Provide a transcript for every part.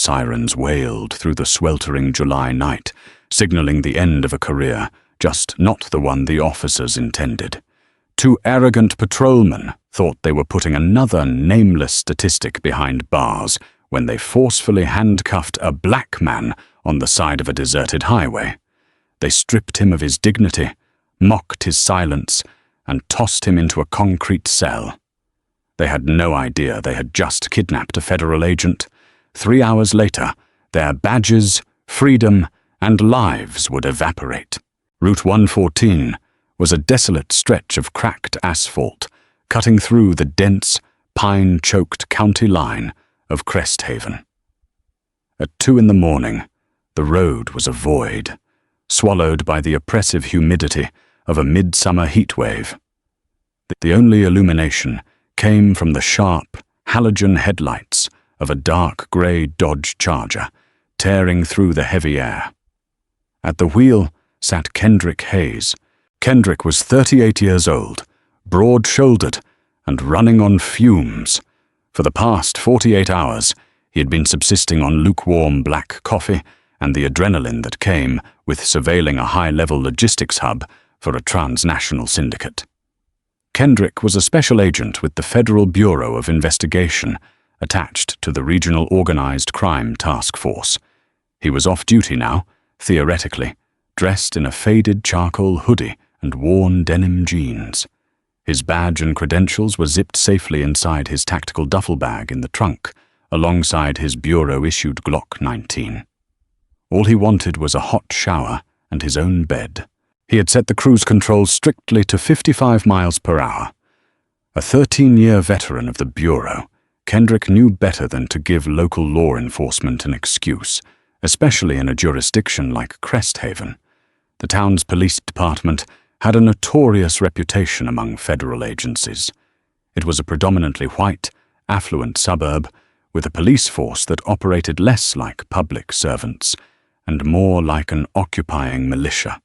Sirens wailed through the sweltering July night, signaling the end of a career, just not the one the officers intended. Two arrogant patrolmen thought they were putting another nameless statistic behind bars when they forcefully handcuffed a black man on the side of a deserted highway. They stripped him of his dignity, mocked his silence, and tossed him into a concrete cell. They had no idea they had just kidnapped a federal agent. 3 hours later, their badges, freedom, and lives would evaporate. Route 114 was a desolate stretch of cracked asphalt, cutting through the dense, pine-choked county line of Cresthaven. At 2 a.m, the road was a void, swallowed by the oppressive humidity of a midsummer heatwave. The only illumination came from the sharp, halogen headlights of a dark grey Dodge Charger, tearing through the heavy air. At the wheel sat Kendrick Hayes. Kendrick was 38 years old, broad-shouldered, and running on fumes. For the past 48 hours, he had been subsisting on lukewarm black coffee and the adrenaline that came with surveilling a high-level logistics hub for a transnational syndicate. Kendrick was a special agent with the Federal Bureau of Investigation, attached to the Regional Organized Crime Task Force. He was off duty now, theoretically, dressed in a faded charcoal hoodie and worn denim jeans. His badge and credentials were zipped safely inside his tactical duffel bag in the trunk, alongside his bureau-issued Glock 19. All he wanted was a hot shower and his own bed. He had set the cruise control strictly to 55 miles per hour. A 13-year veteran of the Bureau, Kendrick knew better than to give local law enforcement an excuse, especially in a jurisdiction like Cresthaven. The town's police department had a notorious reputation among federal agencies. It was a predominantly white, affluent suburb with a police force that operated less like public servants and more like an occupying militia.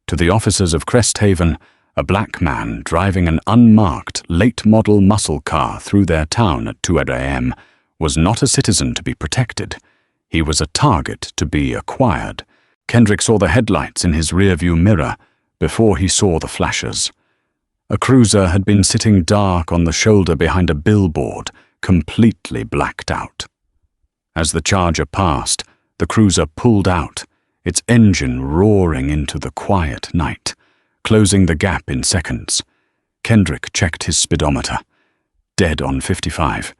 To the officers of Cresthaven, a black man driving an unmarked late-model muscle car through their town at 2 a.m. was not a citizen to be protected. He was a target to be acquired. Kendrick saw the headlights in his rearview mirror before he saw the flashes. A cruiser had been sitting dark on the shoulder behind a billboard, completely blacked out. As the Charger passed, the cruiser pulled out, its engine roaring into the quiet night, closing the gap in seconds. Kendrick checked his speedometer. Dead on 55.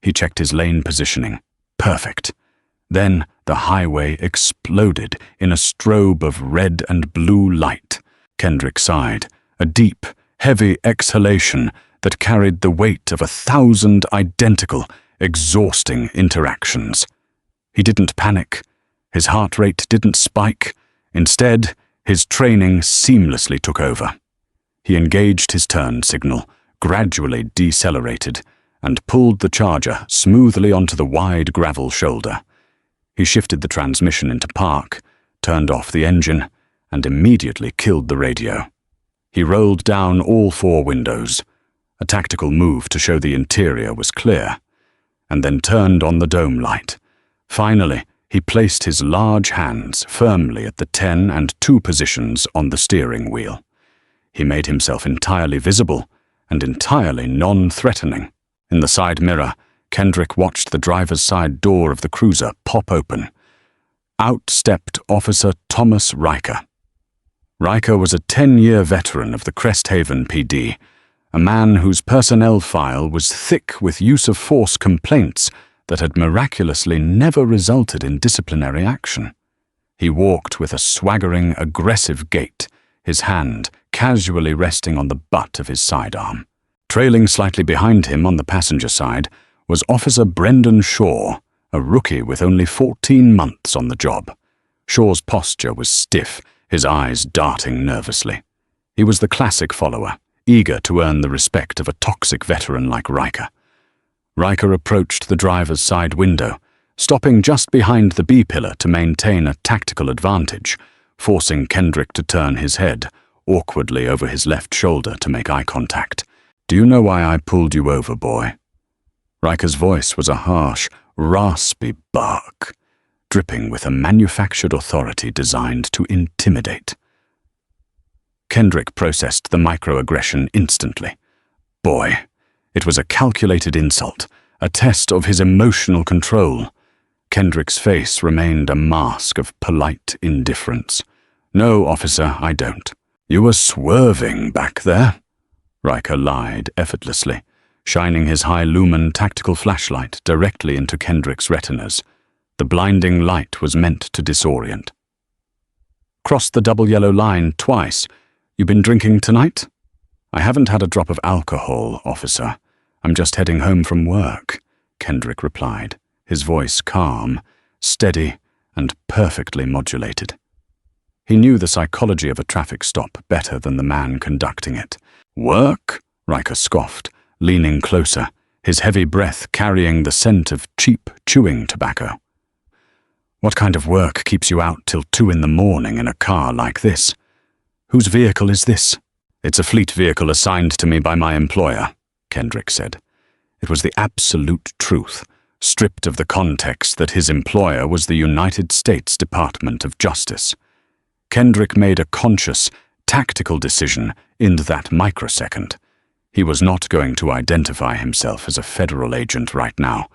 He checked his lane positioning. Perfect. Then the highway exploded in a strobe of red and blue light. Kendrick sighed, a deep, heavy exhalation that carried the weight of 1,000 identical, exhausting interactions. He didn't panic. His heart rate didn't spike. Instead, his training seamlessly took over. He engaged his turn signal, gradually decelerated, and pulled the Charger smoothly onto the wide gravel shoulder. He shifted the transmission into park, turned off the engine, and immediately killed the radio. He rolled down all 4 windows, a tactical move to show the interior was clear, and then turned on the dome light. Finally, he placed his large hands firmly at the 10 and 2 positions on the steering wheel. He made himself entirely visible and entirely non-threatening. In the side mirror, Kendrick watched the driver's side door of the cruiser pop open. Out stepped Officer Thomas Riker. Riker was a 10-year veteran of the Cresthaven PD, a man whose personnel file was thick with use-of-force complaints that had miraculously never resulted in disciplinary action. He walked with a swaggering, aggressive gait, his hand casually resting on the butt of his sidearm. Trailing slightly behind him on the passenger side was Officer Brendan Shaw, a rookie with only 14 months on the job. Shaw's posture was stiff, his eyes darting nervously. He was the classic follower, eager to earn the respect of a toxic veteran like Riker. Riker approached the driver's side window, stopping just behind the B-pillar to maintain a tactical advantage, forcing Kendrick to turn his head awkwardly over his left shoulder to make eye contact. "Do you know why I pulled you over, boy?" Riker's voice was a harsh, raspy bark, dripping with a manufactured authority designed to intimidate. Kendrick processed the microaggression instantly. Boy, it was a calculated insult, a test of his emotional control. Kendrick's face remained a mask of polite indifference. "No, officer, I don't." "You were swerving back there," Riker lied effortlessly, shining his high-lumen tactical flashlight directly into Kendrick's retinas. The blinding light was meant to disorient. "Crossed the double yellow line twice. You been drinking tonight?" "I haven't had a drop of alcohol, officer. I'm just heading home from work," Kendrick replied, his voice calm, steady, and perfectly modulated. He knew the psychology of a traffic stop better than the man conducting it. "Work?" Riker scoffed, leaning closer, his heavy breath carrying the scent of cheap chewing tobacco. "What kind of work keeps you out till 2 in the morning in a car like this? Whose vehicle is this?" "It's a fleet vehicle assigned to me by my employer," Kendrick said. It was the absolute truth, stripped of the context that his employer was the United States Department of Justice. Kendrick made a conscious, tactical decision in that microsecond. He was not going to identify himself as a federal agent right now.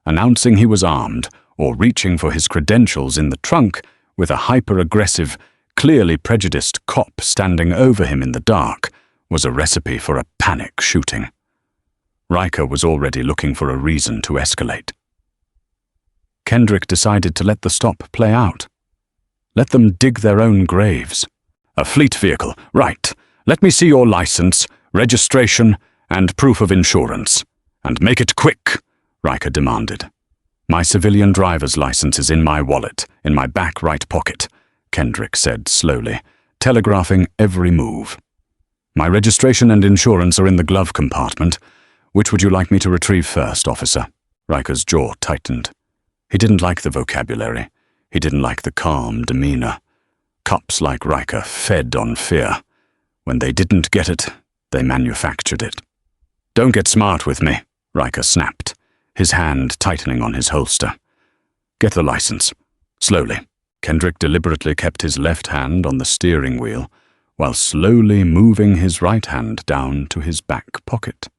Announcing he was armed, or reaching for his credentials in the trunk with a hyper-aggressive, clearly prejudiced cop standing over him in the dark, was a recipe for a panic shooting. Riker was already looking for a reason to escalate. Kendrick decided to let the stop play out. Let them dig their own graves. "A fleet vehicle, right. Let me see your license, registration, and proof of insurance. And make it quick," Riker demanded. "My civilian driver's license is in my wallet, in my back right pocket," Kendrick said slowly, telegraphing every move. "My registration and insurance are in the glove compartment. Which would you like me to retrieve first, officer?" Riker's jaw tightened. He didn't like the vocabulary. He didn't like the calm demeanor. Cops like Riker fed on fear. When they didn't get it, they manufactured it. "Don't get smart with me," Riker snapped, his hand tightening on his holster. "Get the license. Slowly." Kendrick deliberately kept his left hand on the steering wheel, while slowly moving his right hand down to his back pocket.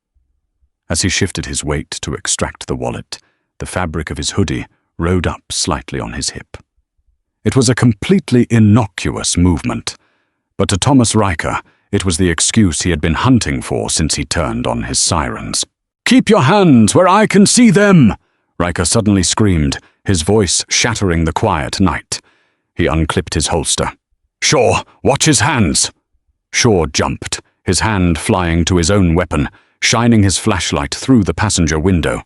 As he shifted his weight to extract the wallet, the fabric of his hoodie rode up slightly on his hip. It was a completely innocuous movement, but to Thomas Riker, it was the excuse he had been hunting for since he turned on his sirens. "Keep your hands where I can see them!" Riker suddenly screamed, his voice shattering the quiet night. He unclipped his holster. "Shaw, watch his hands!" Shaw jumped, his hand flying to his own weapon, shining his flashlight through the passenger window.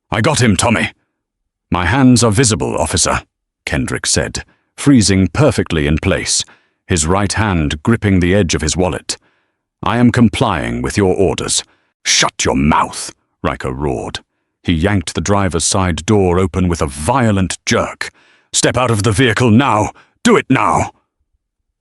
"I got him, Tommy." "My hands are visible, officer," Kendrick said, freezing perfectly in place, his right hand gripping the edge of his wallet. "I am complying with your orders." "Shut your mouth," Riker roared. He yanked the driver's side door open with a violent jerk. "Step out of the vehicle now! Do it now!"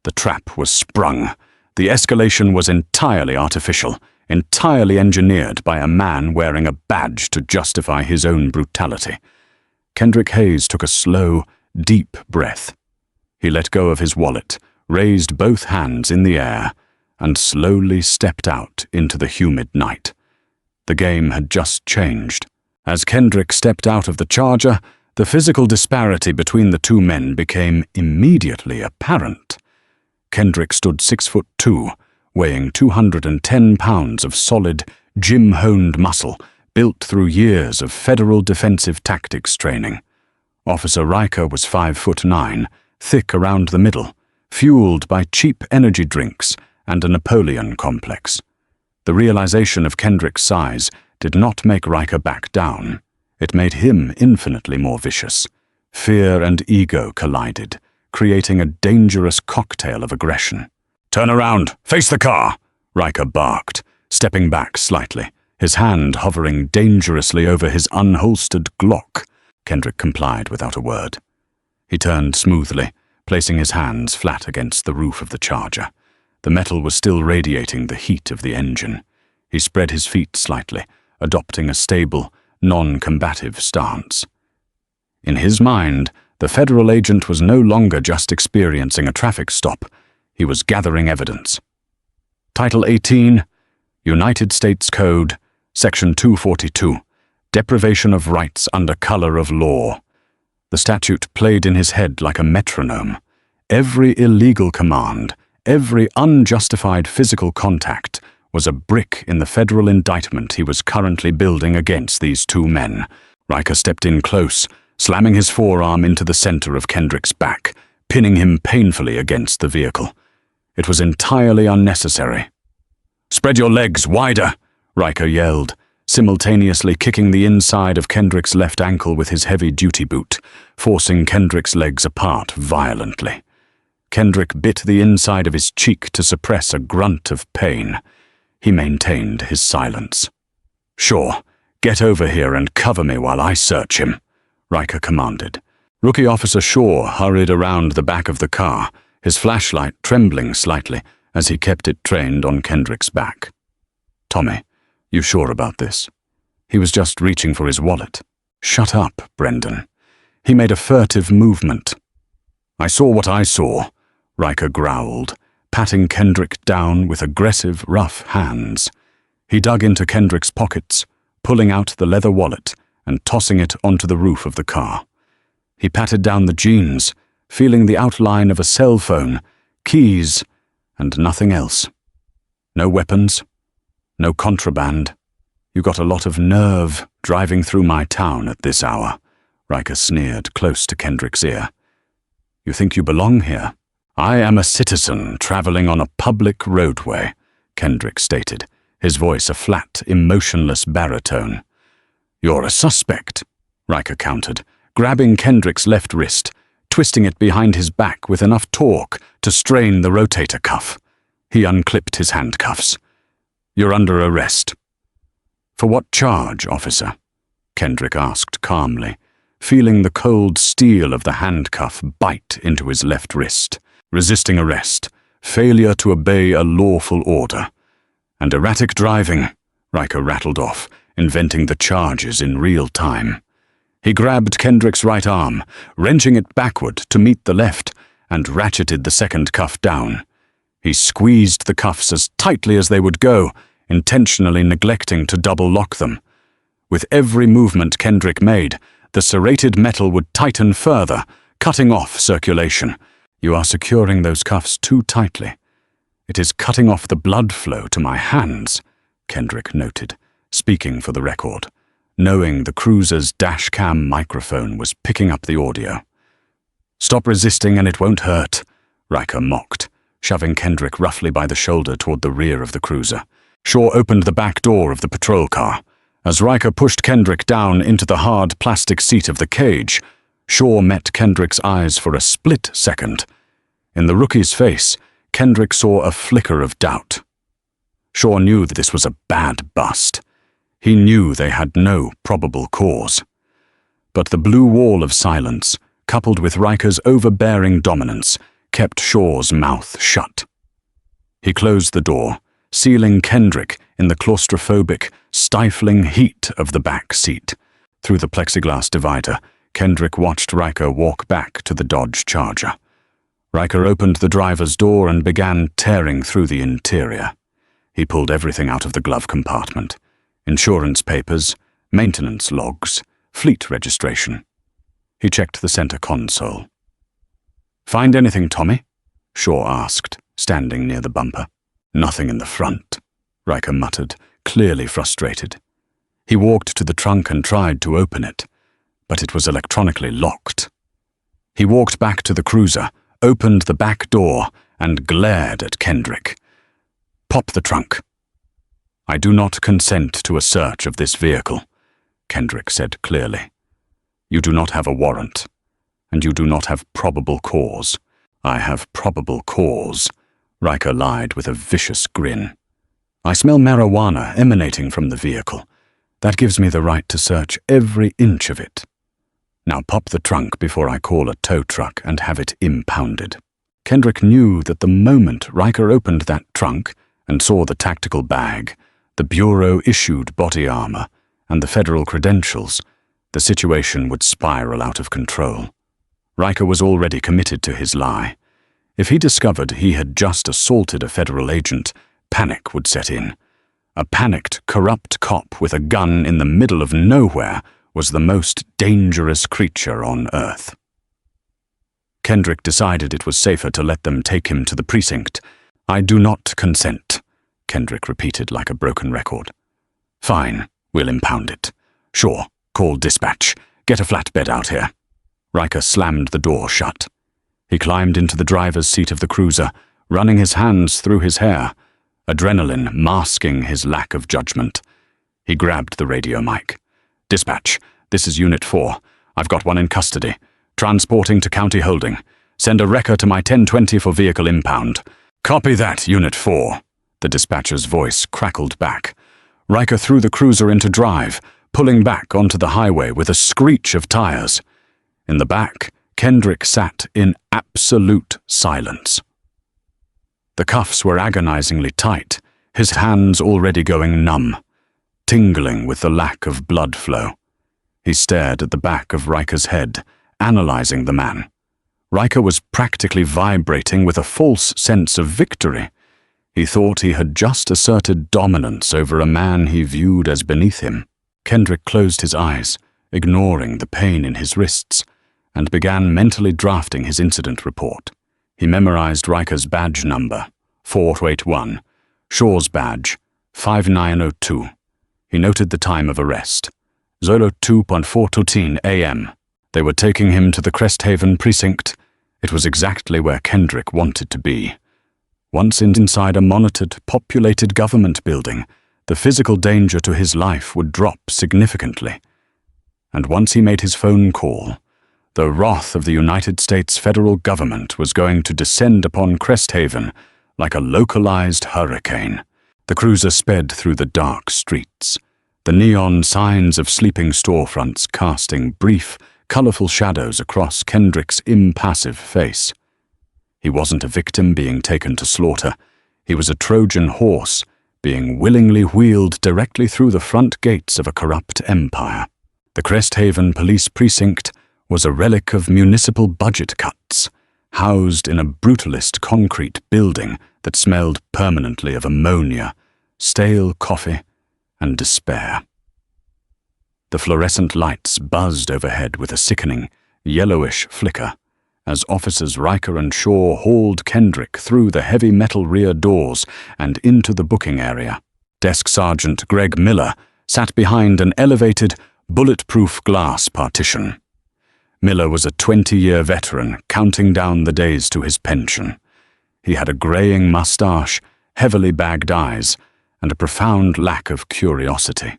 The trap was sprung. The escalation was entirely artificial, entirely engineered by a man wearing a badge to justify his own brutality. Kendrick Hayes took a slow, deep breath. He let go of his wallet, raised both hands in the air, and slowly stepped out into the humid night. The game had just changed. As Kendrick stepped out of the Charger, the physical disparity between the two men became immediately apparent. Kendrick stood 6'2", weighing 210 pounds of solid, gym-honed muscle, built through years of federal defensive tactics training. Officer Riker was 5'9", thick around the middle, fueled by cheap energy drinks and a Napoleon complex. The realization of Kendrick's size did not make Riker back down. It made him infinitely more vicious. Fear and ego collided, creating a dangerous cocktail of aggression. "Turn around! Face the car!" Riker barked, stepping back slightly, his hand hovering dangerously over his unholstered Glock. Kendrick complied without a word. He turned smoothly, placing his hands flat against the roof of the Charger. The metal was still radiating the heat of the engine. He spread his feet slightly, adopting a stable, non-combative stance. In his mind, the federal agent was no longer just experiencing a traffic stop. He was gathering evidence. Title 18, United States Code, Section 242, Deprivation of Rights under Color of Law. The statute played in his head like a metronome. Every illegal command, every unjustified physical contact was a brick in the federal indictment he was currently building against these two men. Riker stepped in close, slamming his forearm into the center of Kendrick's back, pinning him painfully against the vehicle. It was entirely unnecessary. "Spread your legs wider," Riker yelled, simultaneously kicking the inside of Kendrick's left ankle with his heavy-duty boot, forcing Kendrick's legs apart violently. Kendrick bit the inside of his cheek to suppress a grunt of pain. He maintained his silence. "Sure, get over here and cover me while I search him," Riker commanded. Rookie Officer Shaw hurried around the back of the car, his flashlight trembling slightly as he kept it trained on Kendrick's back. "Tommy, you sure about this? He was just reaching for his wallet." "Shut up, Brendan." He made a furtive movement. "I saw what I saw," Riker growled, patting Kendrick down with aggressive, rough hands. He dug into Kendrick's pockets, pulling out the leather wallet and tossing it onto the roof of the car. He patted down the jeans, feeling the outline of a cell phone, keys, and nothing else. "No weapons, no contraband. You got a lot of nerve driving through my town at this hour," Riker sneered close to Kendrick's ear. "You think you belong here?" "I am a citizen traveling on a public roadway," Kendrick stated, his voice a flat, emotionless baritone. "You're a suspect," Riker countered, grabbing Kendrick's left wrist, twisting it behind his back with enough torque to strain the rotator cuff. He unclipped his handcuffs. "You're under arrest." "For what charge, officer?" Kendrick asked calmly, feeling the cold steel of the handcuff bite into his left wrist. "Resisting arrest, failure to obey a lawful order, and erratic driving," Riker rattled off, inventing the charges in real time. He grabbed Kendrick's right arm, wrenching it backward to meet the left, and ratcheted the second cuff down. He squeezed the cuffs as tightly as they would go, intentionally neglecting to double-lock them. With every movement Kendrick made, the serrated metal would tighten further, cutting off circulation. "You are securing those cuffs too tightly. It is cutting off the blood flow to my hands," Kendrick noted, speaking for the record, knowing the cruiser's dash-cam microphone was picking up the audio. "Stop resisting and it won't hurt," Riker mocked, shoving Kendrick roughly by the shoulder toward the rear of the cruiser. Shaw opened the back door of the patrol car. As Riker pushed Kendrick down into the hard plastic seat of the cage, Shaw met Kendrick's eyes for a split second. In the rookie's face, Kendrick saw a flicker of doubt. Shaw knew that this was a bad bust. He knew they had no probable cause. But the blue wall of silence, coupled with Riker's overbearing dominance, kept Shaw's mouth shut. He closed the door, sealing Kendrick in the claustrophobic, stifling heat of the back seat. Through the plexiglass divider, Kendrick watched Riker walk back to the Dodge Charger. Riker opened the driver's door and began tearing through the interior. He pulled everything out of the glove compartment. Insurance papers, maintenance logs, fleet registration. He checked the center console. "Find anything, Tommy?" Shaw asked, standing near the bumper. "Nothing in the front," Riker muttered, clearly frustrated. He walked to the trunk and tried to open it, but it was electronically locked. He walked back to the cruiser, opened the back door, and glared at Kendrick. "Pop the trunk." "I do not consent to a search of this vehicle," Kendrick said clearly. "You do not have a warrant, and you do not have probable cause." "I have probable cause," Riker lied with a vicious grin. "I smell marijuana emanating from the vehicle. That gives me the right to search every inch of it. Now pop the trunk before I call a tow truck and have it impounded." Kendrick knew that the moment Riker opened that trunk and saw the tactical bag, the Bureau-issued body armor, and the federal credentials, The situation would spiral out of control. Riker was already committed to his lie. If he discovered he had just assaulted a federal agent, panic would set in. A panicked, corrupt cop with a gun in the middle of nowhere was the most dangerous creature on Earth. Kendrick decided it was safer to let them take him to the precinct. "I do not consent," Kendrick repeated like a broken record. "Fine, we'll impound it. Sure, call dispatch. Get a flatbed out here." Riker slammed the door shut. He climbed into the driver's seat of the cruiser, running his hands through his hair, adrenaline masking his lack of judgment. He grabbed the radio mic. "Dispatch, this is Unit 4. I've got one in custody. Transporting to County Holding. Send a wrecker to my 1020 for vehicle impound." "Copy that, Unit 4. The dispatcher's voice crackled back. Riker threw the cruiser into drive, pulling back onto the highway with a screech of tires. In the back, Kendrick sat in absolute silence. The cuffs were agonizingly tight, his hands already going numb, tingling with the lack of blood flow. He stared at the back of Riker's head, analyzing the man. Riker was practically vibrating with a false sense of victory. He thought he had just asserted dominance over a man he viewed as beneath him. Kendrick closed his eyes, ignoring the pain in his wrists, and began mentally drafting his incident report. He memorized Riker's badge number, 481, Shaw's badge, 5902. He noted the time of arrest, 02:14 a.m. They were taking him to the Cresthaven precinct. It was exactly where Kendrick wanted to be. Once inside a monitored, populated government building, the physical danger to his life would drop significantly. And once he made his phone call, the wrath of the United States federal government was going to descend upon Cresthaven like a localized hurricane. The cruiser sped through the dark streets, the neon signs of sleeping storefronts casting brief, colorful shadows across Kendrick's impassive face. He wasn't a victim being taken to slaughter. He was a Trojan horse being willingly wheeled directly through the front gates of a corrupt empire. The Cresthaven police precinct was a relic of municipal budget cuts, housed in a brutalist concrete building that smelled permanently of ammonia, stale coffee, and despair. The fluorescent lights buzzed overhead with a sickening, yellowish flicker as officers Riker and Shaw hauled Kendrick through the heavy metal rear doors and into the booking area. Desk Sergeant Greg Miller sat behind an elevated, bulletproof glass partition. Miller was a 20-year veteran counting down the days to his pension. He had a graying mustache, heavily bagged eyes, and a profound lack of curiosity.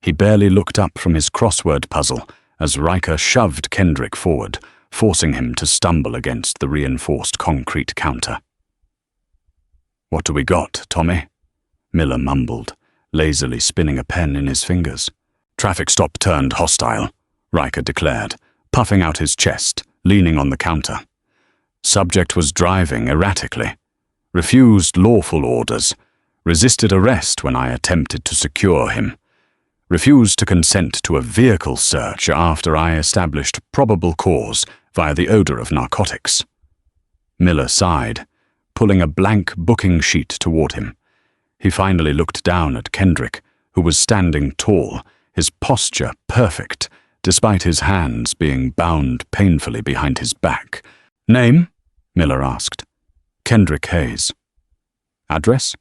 He barely looked up from his crossword puzzle as Riker shoved Kendrick forward, forcing him to stumble against the reinforced concrete counter. "What do we got, Tommy?" Miller mumbled, lazily spinning a pen in his fingers. "Traffic stop turned hostile," Riker declared, puffing out his chest, leaning on the counter. "Subject was driving erratically, refused lawful orders, resisted arrest when I attempted to secure him, refused to consent to a vehicle search after I established probable cause via the odor of narcotics." Miller sighed, pulling a blank booking sheet toward him. He finally looked down at Kendrick, who was standing tall, his posture perfect, despite his hands being bound painfully behind his back. "Name?" Miller asked. "Kendrick Hayes." "Address?"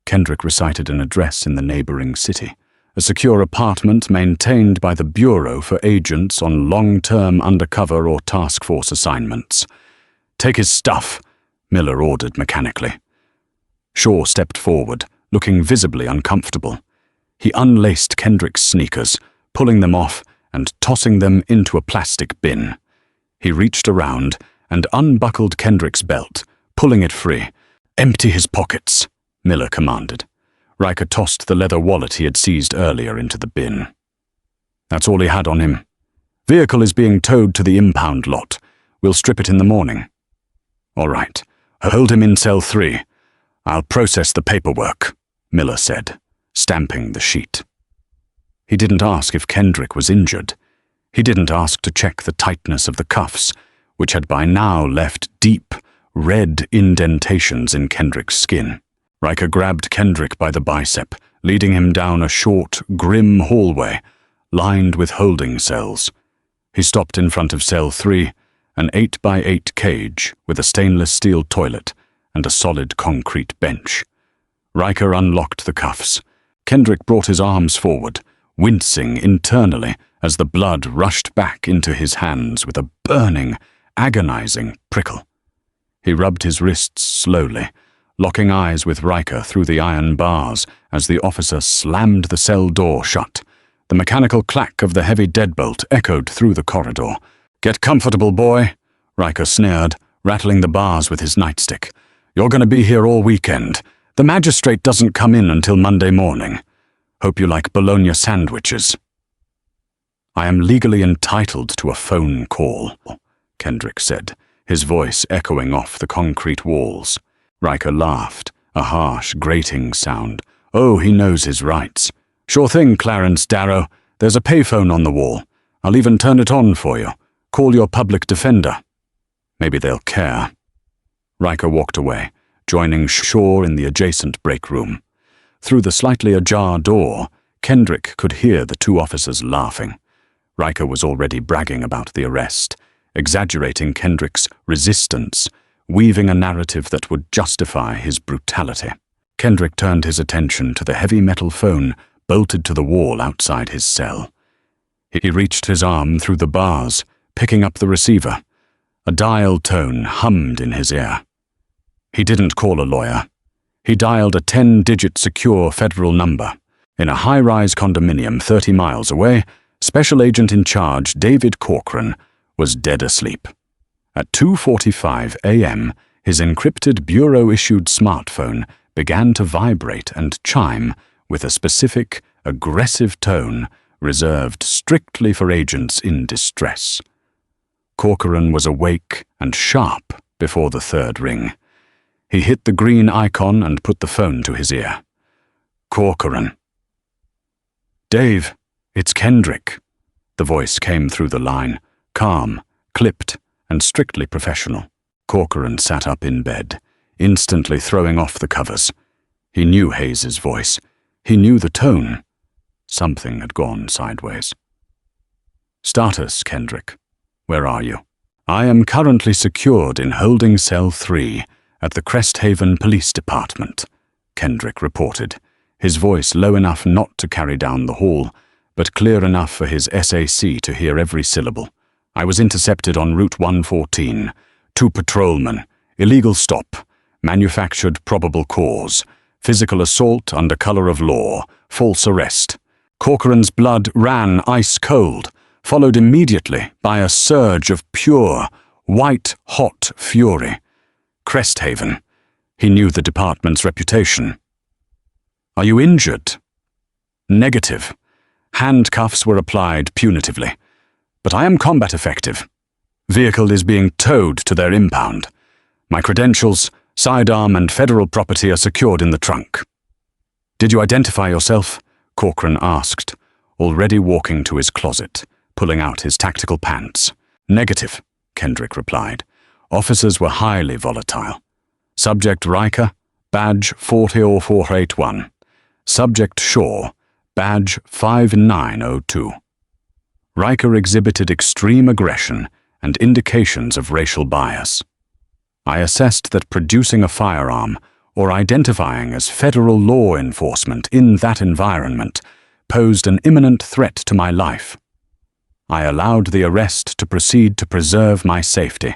Kendrick recited an address in the neighboring city, a secure apartment maintained by the Bureau for agents on long-term undercover or task force assignments. "Take his stuff," Miller ordered mechanically. Shaw stepped forward, looking visibly uncomfortable. He unlaced Kendrick's sneakers, pulling them off and tossing them into a plastic bin. He reached around and unbuckled Kendrick's belt, pulling it free. "Empty his pockets," Miller commanded. Riker tossed the leather wallet he had seized earlier into the bin. "That's all he had on him. Vehicle is being towed to the impound lot. We'll strip it in the morning." "All right. Hold him in cell 3. I'll process the paperwork," Miller said, stamping the sheet. He didn't ask if Kendrick was injured. He didn't ask to check the tightness of the cuffs, which had by now left deep, red indentations in Kendrick's skin. Riker grabbed Kendrick by the bicep, leading him down a short, grim hallway, lined with holding cells. He stopped in front of cell 3, an 8x8 cage with a stainless steel toilet and a solid concrete bench. Riker unlocked the cuffs. Kendrick brought his arms forward, wincing internally as the blood rushed back into his hands with a burning, agonizing prickle. He rubbed his wrists slowly, locking eyes with Riker through the iron bars as the officer slammed the cell door shut. The mechanical clack of the heavy deadbolt echoed through the corridor. "Get comfortable, boy," Riker sneered, rattling the bars with his nightstick. "You're going to be here all weekend. The magistrate doesn't come in until Monday morning. Hope you like bologna sandwiches." "I am legally entitled to a phone call," Kendrick said, his voice echoing off the concrete walls. Riker laughed, a harsh, grating sound. "Oh, he knows his rights. Sure thing, Clarence Darrow. There's a payphone on the wall. I'll even turn it on for you. Call your public defender. Maybe they'll care." Riker walked away, joining Shaw in the adjacent break room. Through the slightly ajar door, Kendrick could hear the two officers laughing. Riker was already bragging about the arrest, exaggerating Kendrick's resistance, weaving a narrative that would justify his brutality. Kendrick turned his attention to the heavy metal phone bolted to the wall outside his cell. He reached his arm through the bars, picking up the receiver. A dial tone hummed in his ear. He didn't call a lawyer. He dialed a 10-digit secure federal number. In a high-rise condominium 30 miles away, Special Agent in Charge David Corcoran was dead asleep. At 2:45 a.m., his encrypted bureau-issued smartphone began to vibrate and chime with a specific, aggressive tone reserved strictly for agents in distress. Corcoran was awake and sharp before the third ring. He hit the green icon and put the phone to his ear. "Corcoran." "Dave, it's Kendrick." The voice came through the line, calm, clipped, and strictly professional. Corcoran sat up in bed, instantly throwing off the covers. He knew Hayes's voice. He knew the tone. Something had gone sideways. "Status, Kendrick. Where are you?" "I am currently secured in holding cell 3 at the Cresthaven Police Department," Kendrick reported, his voice low enough not to carry down the hall, but clear enough for his SAC to hear every syllable. "I was intercepted on Route 114. 2 patrolmen. Illegal stop. Manufactured probable cause. Physical assault under color of law. False arrest." Corcoran's blood ran ice-cold, followed immediately by a surge of pure, white-hot fury. Cresthaven. He knew the department's reputation. "Are you injured?" "Negative. Handcuffs were applied punitively. But I am combat effective. Vehicle is being towed to their impound. My credentials, sidearm, and federal property are secured in the trunk." "Did you identify yourself?" Corcoran asked, already walking to his closet, pulling out his tactical pants. "Negative," Kendrick replied. Officers were highly volatile. Subject Riker, badge 40481. Subject Shaw, badge 5902. Riker exhibited extreme aggression and indications of racial bias. I assessed that producing a firearm or identifying as federal law enforcement in that environment posed an imminent threat to my life. I allowed the arrest to proceed to preserve my safety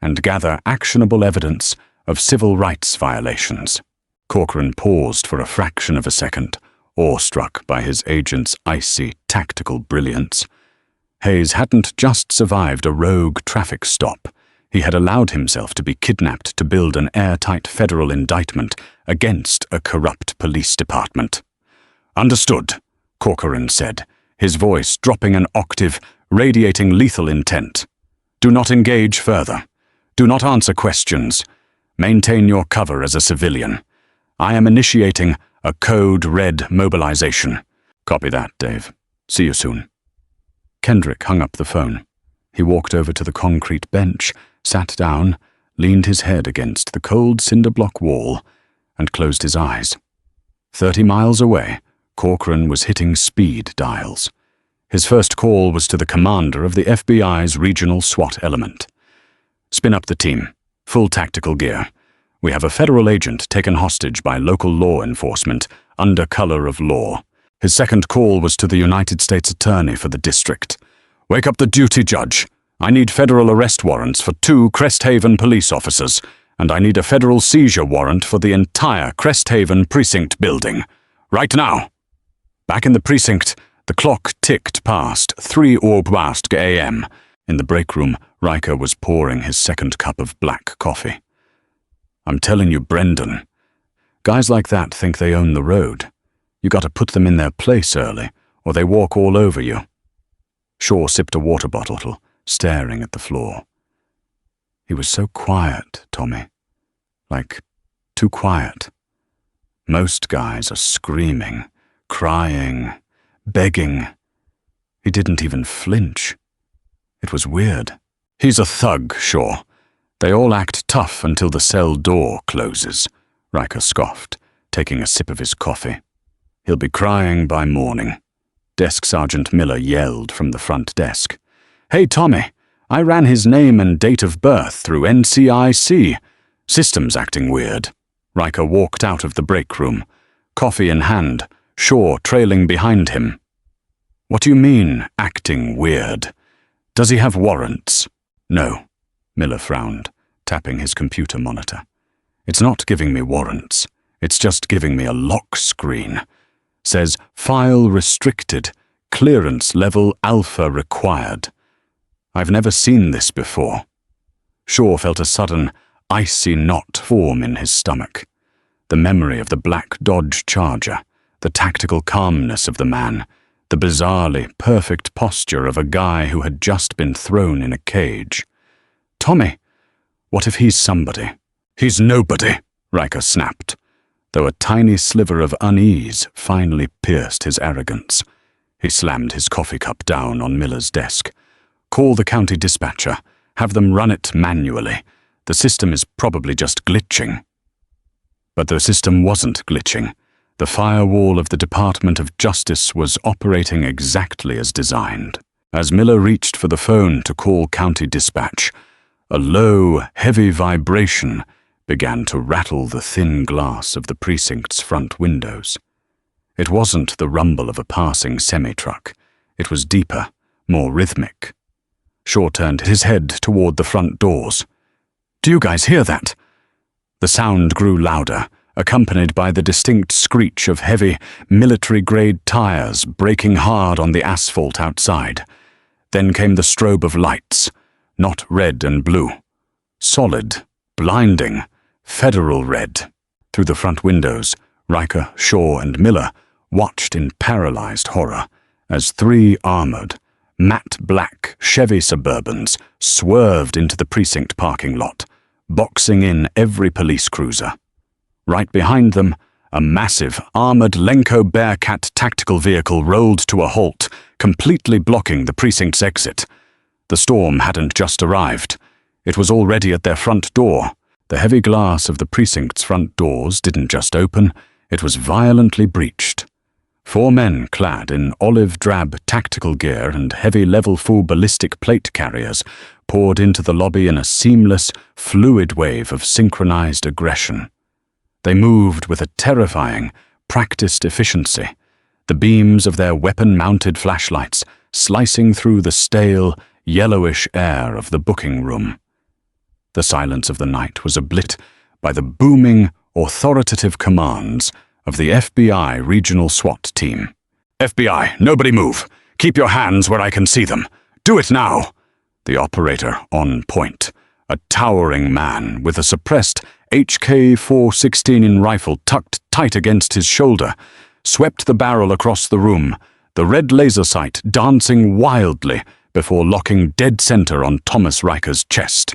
and gather actionable evidence of civil rights violations. Corcoran paused for a fraction of a second, awestruck by his agent's icy tactical brilliance. Hayes hadn't just survived a rogue traffic stop. He had allowed himself to be kidnapped to build an airtight federal indictment against a corrupt police department. "Understood," Corcoran said, his voice dropping an octave, radiating lethal intent. "Do not engage further. Do not answer questions. Maintain your cover as a civilian. I am initiating a code red mobilization." "Copy that, Dave." See you soon." Kendrick hung up the phone. He walked over to the concrete bench, sat down, leaned his head against the cold cinder-block wall, and closed his eyes. 30 miles away, Corcoran was hitting speed dials. His first call was to the commander of the FBI's regional SWAT element. "Spin up the team. Full tactical gear. We have a federal agent taken hostage by local law enforcement under color of law." His second call was to the United States Attorney for the district. "Wake up the duty judge. I need federal arrest warrants for 2 Cresthaven police officers, and I need a federal seizure warrant for the entire Cresthaven precinct building. Right now." Back in the precinct, the clock ticked past 3:00 a.m. In the break room, Riker was pouring his second cup of black coffee. "I'm telling you, Brendan, guys like that think they own the road. You gotta put them in their place early, or they walk all over you." Shaw sipped a water bottle, staring at the floor. He was so quiet, Tommy. Like, too quiet. Most guys are screaming, crying, begging. He didn't even flinch. It was weird. "He's a thug, Shaw. They all act tough until the cell door closes," Riker scoffed, taking a sip of his coffee. "He'll be crying by morning." Desk Sergeant Miller yelled from the front desk. "Hey, Tommy, I ran his name and date of birth through NCIC. System's acting weird." Riker walked out of the break room, coffee in hand, Shaw trailing behind him. "What do you mean, acting weird? Does he have warrants?" "No," Miller frowned, tapping his computer monitor. "It's not giving me warrants. It's just giving me a lock screen. Says file restricted, clearance level alpha required. I've never seen this before." Shaw felt a sudden, icy knot form in his stomach. The memory of the black Dodge Charger, the tactical calmness of the man, the bizarrely perfect posture of a guy who had just been thrown in a cage. "Tommy, what if he's somebody?" "He's nobody," Riker snapped, though a tiny sliver of unease finally pierced his arrogance. He slammed his coffee cup down on Miller's desk. "Call the county dispatcher. Have them run it manually. The system is probably just glitching." But the system wasn't glitching. The firewall of the Department of Justice was operating exactly as designed. As Miller reached for the phone to call county dispatch, a low, heavy vibration began to rattle the thin glass of the precinct's front windows. It wasn't the rumble of a passing semi-truck. It was deeper, more rhythmic. Shaw turned his head toward the front doors. "Do you guys hear that?" The sound grew louder, accompanied by the distinct screech of heavy, military-grade tires braking hard on the asphalt outside. Then came the strobe of lights, not red and blue. Solid, blinding, federal red. Through the front windows, Riker, Shaw, and Miller watched in paralyzed horror as 3 armored, matte black Chevy Suburbans swerved into the precinct parking lot, boxing in every police cruiser. Right behind them, a massive, armored Lenco Bearcat tactical vehicle rolled to a halt, completely blocking the precinct's exit. The storm hadn't just arrived. It was already at their front door. The heavy glass of the precinct's front doors didn't just open, it was violently breached. 4 men clad in olive-drab tactical gear and heavy level-full ballistic plate carriers poured into the lobby in a seamless, fluid wave of synchronized aggression. They moved with a terrifying, practiced efficiency, the beams of their weapon-mounted flashlights slicing through the stale, yellowish air of the booking room. The silence of the night was ablit by the booming, authoritative commands of the FBI regional SWAT team. "FBI, nobody move. Keep your hands where I can see them. Do it now." The operator on point, a towering man with a suppressed HK-416 rifle tucked tight against his shoulder, swept the barrel across the room, the red laser sight dancing wildly before locking dead center on Thomas Riker's chest.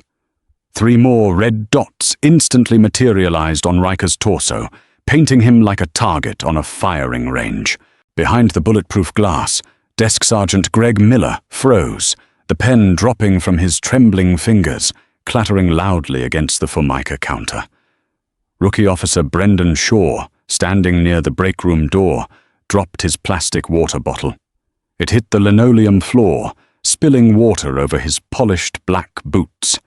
3 more red dots instantly materialized on Riker's torso, painting him like a target on a firing range. Behind the bulletproof glass, Desk Sergeant Greg Miller froze, the pen dropping from his trembling fingers, clattering loudly against the Formica counter. Rookie Officer Brendan Shaw, standing near the break room door, dropped his plastic water bottle. It hit the linoleum floor, spilling water over his polished black boots.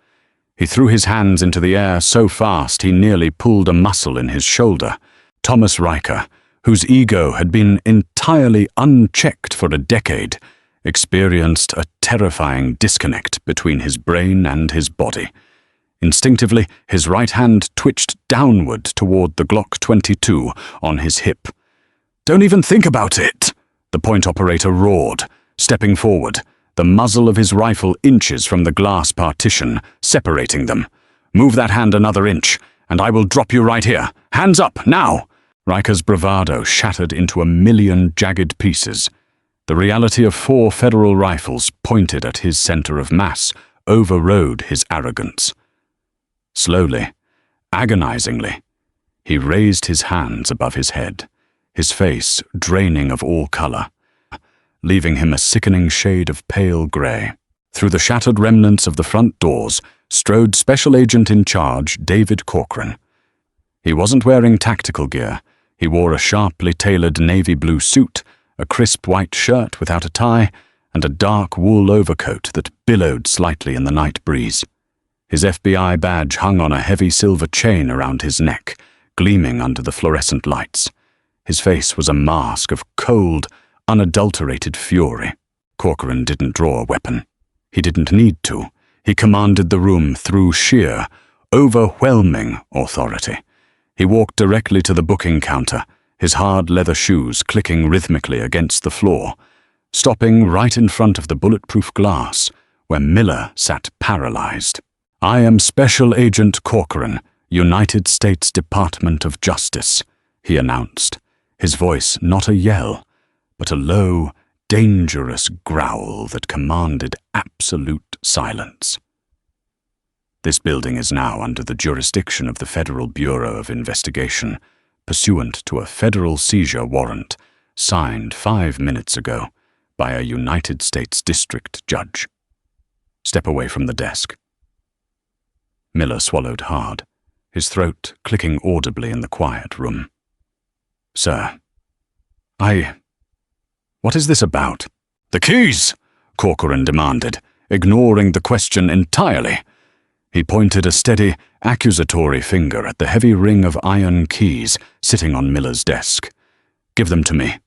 He threw his hands into the air so fast he nearly pulled a muscle in his shoulder. Thomas Riker, whose ego had been entirely unchecked for a decade, experienced a terrifying disconnect between his brain and his body. Instinctively, his right hand twitched downward toward the Glock 22 on his hip. "Don't even think about it!" the point operator roared, stepping forward, the muzzle of his rifle inches from the glass partition, separating them. "Move that hand another inch, and I will drop you right here. Hands up, now!" Riker's bravado shattered into a million jagged pieces. The reality of 4 federal rifles pointed at his center of mass overrode his arrogance. Slowly, agonizingly, he raised his hands above his head, his face draining of all color, leaving him a sickening shade of pale gray. Through the shattered remnants of the front doors strode Special Agent in Charge David Corcoran. He wasn't wearing tactical gear. He wore a sharply tailored navy blue suit, a crisp white shirt without a tie, and a dark wool overcoat that billowed slightly in the night breeze. His FBI badge hung on a heavy silver chain around his neck, gleaming under the fluorescent lights. His face was a mask of cold, unadulterated fury. Corcoran didn't draw a weapon. He didn't need to. He commanded the room through sheer, overwhelming authority. He walked directly to the booking counter, his hard leather shoes clicking rhythmically against the floor, stopping right in front of the bulletproof glass, where Miller sat paralyzed. "I am Special Agent Corcoran, United States Department of Justice," he announced, his voice not a yell, but a low, dangerous growl that commanded absolute silence. "This building is now under the jurisdiction of the Federal Bureau of Investigation, pursuant to a federal seizure warrant signed 5 minutes ago by a United States District Judge. Step away from the desk." Miller swallowed hard, his throat clicking audibly in the quiet room. "Sir, what is this about?" "The keys!" Corcoran demanded, ignoring the question entirely. He pointed a steady, accusatory finger at the heavy ring of iron keys sitting on Miller's desk. "Give them to me.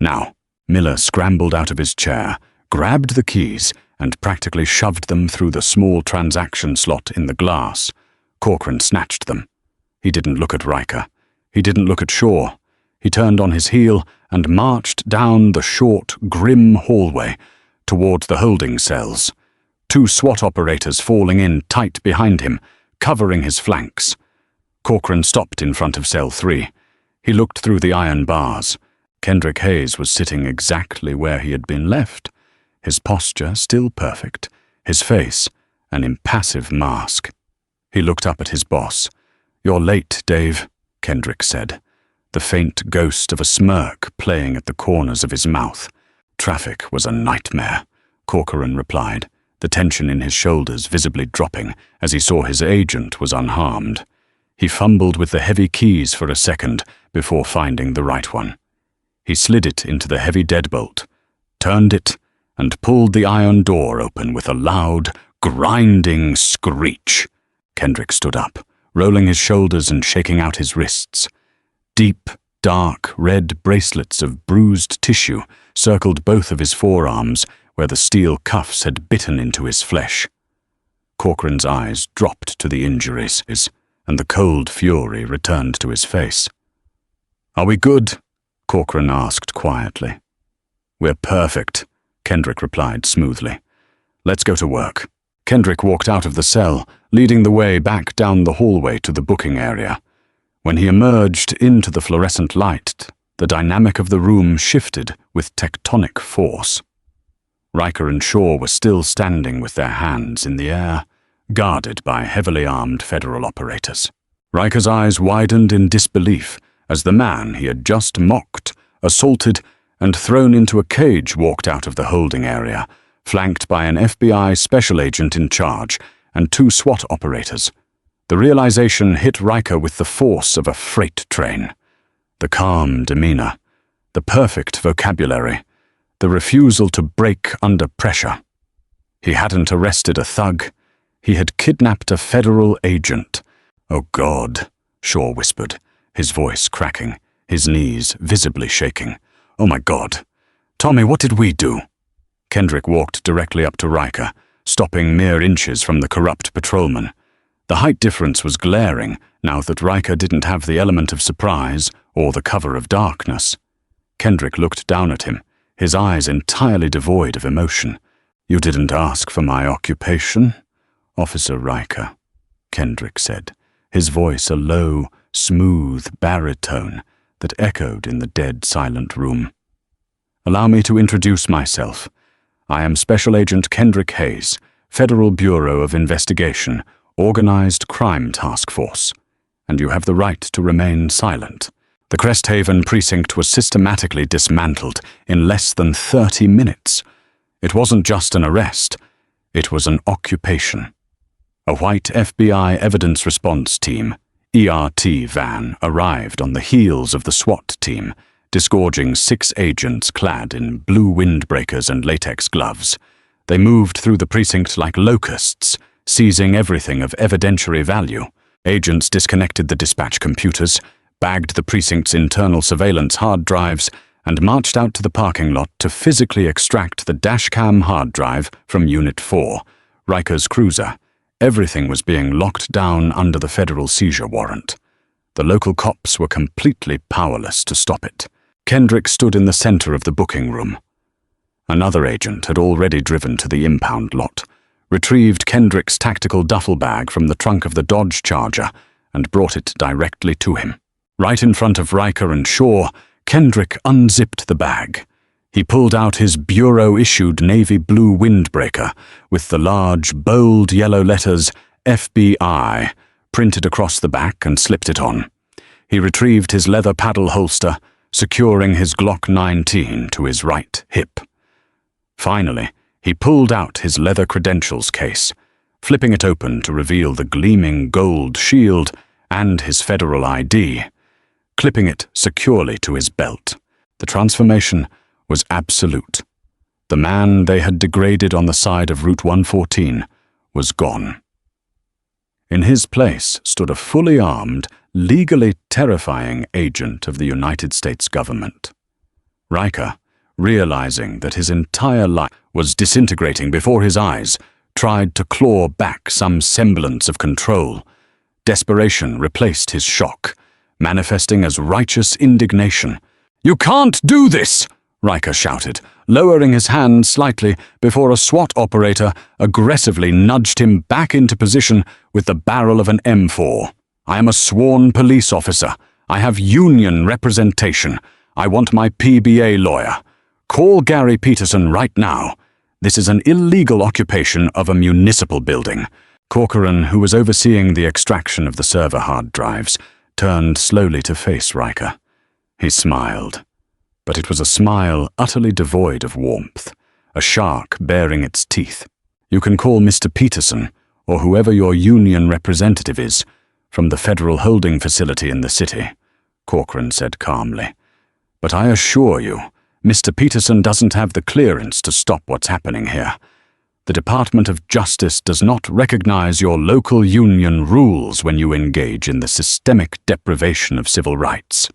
Now." Miller scrambled out of his chair, grabbed the keys, and practically shoved them through the small transaction slot in the glass. Corcoran snatched them. He didn't look at Riker. He didn't look at Shaw. He turned on his heel and marched down the short, grim hallway toward the holding cells, 2 SWAT operators falling in tight behind him, covering his flanks. Corcoran stopped in front of cell 3. He looked through the iron bars. Kendrick Hayes was sitting exactly where he had been left, his posture still perfect, his face an impassive mask. He looked up at his boss. "You're late, Dave," Kendrick said, the faint ghost of a smirk playing at the corners of his mouth. "Traffic was a nightmare," Corcoran replied, the tension in his shoulders visibly dropping as he saw his agent was unharmed. He fumbled with the heavy keys for a second before finding the right one. He slid it into the heavy deadbolt, turned it, and pulled the iron door open with a loud, grinding screech. Kendrick stood up, rolling his shoulders and shaking out his wrists. Deep, dark, red bracelets of bruised tissue circled both of his forearms where the steel cuffs had bitten into his flesh. Corcoran's eyes dropped to the injuries, and the cold fury returned to his face. "Are we good?" Corcoran asked quietly. "We're perfect," Kendrick replied smoothly. "Let's go to work." Kendrick walked out of the cell, leading the way back down the hallway to the booking area. When he emerged into the fluorescent light, the dynamic of the room shifted with tectonic force. Riker and Shaw were still standing with their hands in the air, guarded by heavily armed federal operators. Riker's eyes widened in disbelief as the man he had just mocked, assaulted, and thrown into a cage walked out of the holding area, flanked by an FBI special agent in charge and 2 SWAT operators. The realization hit Riker with the force of a freight train. The calm demeanor, the perfect vocabulary, the refusal to break under pressure. He hadn't arrested a thug. He had kidnapped a federal agent. "Oh God," Shaw whispered, his voice cracking, his knees visibly shaking. "Oh my God. Tommy, what did we do?" Kendrick walked directly up to Riker, stopping mere inches from the corrupt patrolman. The height difference was glaring now that Riker didn't have the element of surprise or the cover of darkness. Kendrick looked down at him, his eyes entirely devoid of emotion. "You didn't ask for my occupation, Officer Riker," Kendrick said, his voice a low, smooth baritone that echoed in the dead silent room. "Allow me to introduce myself. I am Special Agent Kendrick Hayes, Federal Bureau of Investigation, Organized Crime Task Force, and you have the right to remain silent." The Cresthaven precinct was systematically dismantled in less than 30 minutes. It wasn't just an arrest, it was an occupation. A white FBI evidence response team, ERT van, arrived on the heels of the SWAT team, disgorging 6 agents clad in blue windbreakers and latex gloves. They moved through the precinct like locusts, seizing everything of evidentiary value. Agents disconnected the dispatch computers, bagged the precinct's internal surveillance hard drives, and marched out to the parking lot to physically extract the dashcam hard drive from Unit 4, Riker's cruiser. Everything was being locked down under the federal seizure warrant. The local cops were completely powerless to stop it. Kendrick stood in the center of the booking room. Another agent had already driven to the impound lot, retrieved Kendrick's tactical duffel bag from the trunk of the Dodge Charger, and brought it directly to him. Right in front of Riker and Shaw, Kendrick unzipped the bag. He pulled out his bureau-issued navy blue windbreaker with the large, bold yellow letters FBI printed across the back and slipped it on. He retrieved his leather paddle holster, securing his Glock 19 to his right hip. Finally, he pulled out his leather credentials case, flipping it open to reveal the gleaming gold shield and his federal ID, clipping it securely to his belt. The transformation was absolute. The man they had degraded on the side of Route 114 was gone. In his place stood a fully armed, legally terrifying agent of the United States government. Riker, realizing that his entire life was disintegrating before his eyes, tried to claw back some semblance of control. Desperation replaced his shock, manifesting as righteous indignation. "You can't do this!" Riker shouted, lowering his hand slightly before a SWAT operator aggressively nudged him back into position with the barrel of an M4. "I am a sworn police officer. I have union representation. I want my PBA lawyer. Call Gary Peterson right now. This is an illegal occupation of a municipal building." Corcoran, who was overseeing the extraction of the server hard drives, turned slowly to face Riker. He smiled, but it was a smile utterly devoid of warmth, a shark baring its teeth. "You can call Mr. Peterson, or whoever your union representative is, from the federal holding facility in the city," Corcoran said calmly. "But I assure you, Mr. Peterson doesn't have the clearance to stop what's happening here. The Department of Justice does not recognize your local union rules when you engage in the systemic deprivation of civil rights."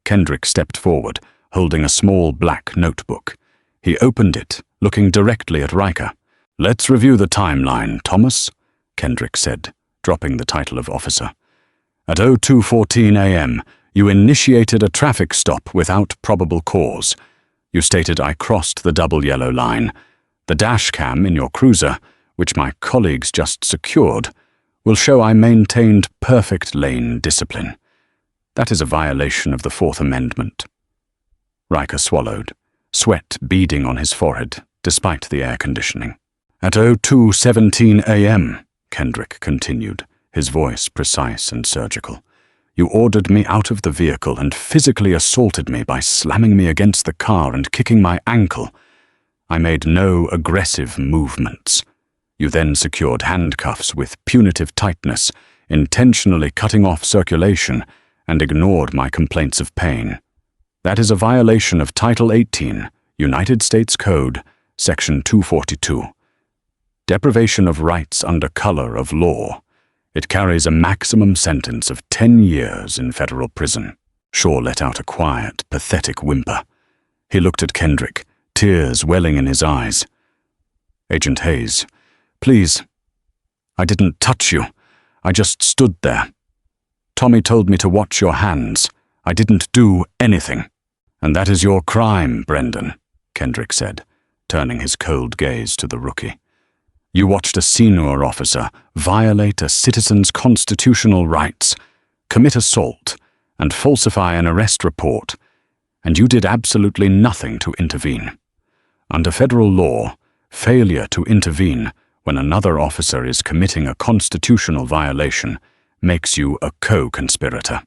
Kendrick stepped forward, holding a small black notebook. He opened it, looking directly at Riker. "Let's review the timeline, Thomas," Kendrick said, dropping the title of officer. "At 02:14 a.m., you initiated a traffic stop without probable cause. You stated I crossed the double yellow line. The dash cam in your cruiser, which my colleagues just secured, will show I maintained perfect lane discipline. That is a violation of the Fourth Amendment." Riker swallowed, sweat beading on his forehead, despite the air conditioning. "At 02:17 a.m., Kendrick continued, his voice precise and surgical, You ordered me out of the vehicle and physically assaulted me by slamming me against the car and kicking my ankle. I made no aggressive movements. You then secured handcuffs with punitive tightness, intentionally cutting off circulation, and ignored my complaints of pain. That is a violation of Title 18, United States Code, Section 242. Deprivation of rights under color of law. It carries a maximum sentence of 10 years in federal prison. Shaw let out a quiet, pathetic whimper. He looked at Kendrick, tears welling in his eyes. Agent Hayes, please. I didn't touch you. I just stood there. Tommy told me to watch your hands. I didn't do anything. And that is your crime, Brendan, Kendrick said, turning his cold gaze to the rookie. You watched a senior officer violate a citizen's constitutional rights, commit assault, and falsify an arrest report, and you did absolutely nothing to intervene. Under federal law, failure to intervene when another officer is committing a constitutional violation makes you a co-conspirator.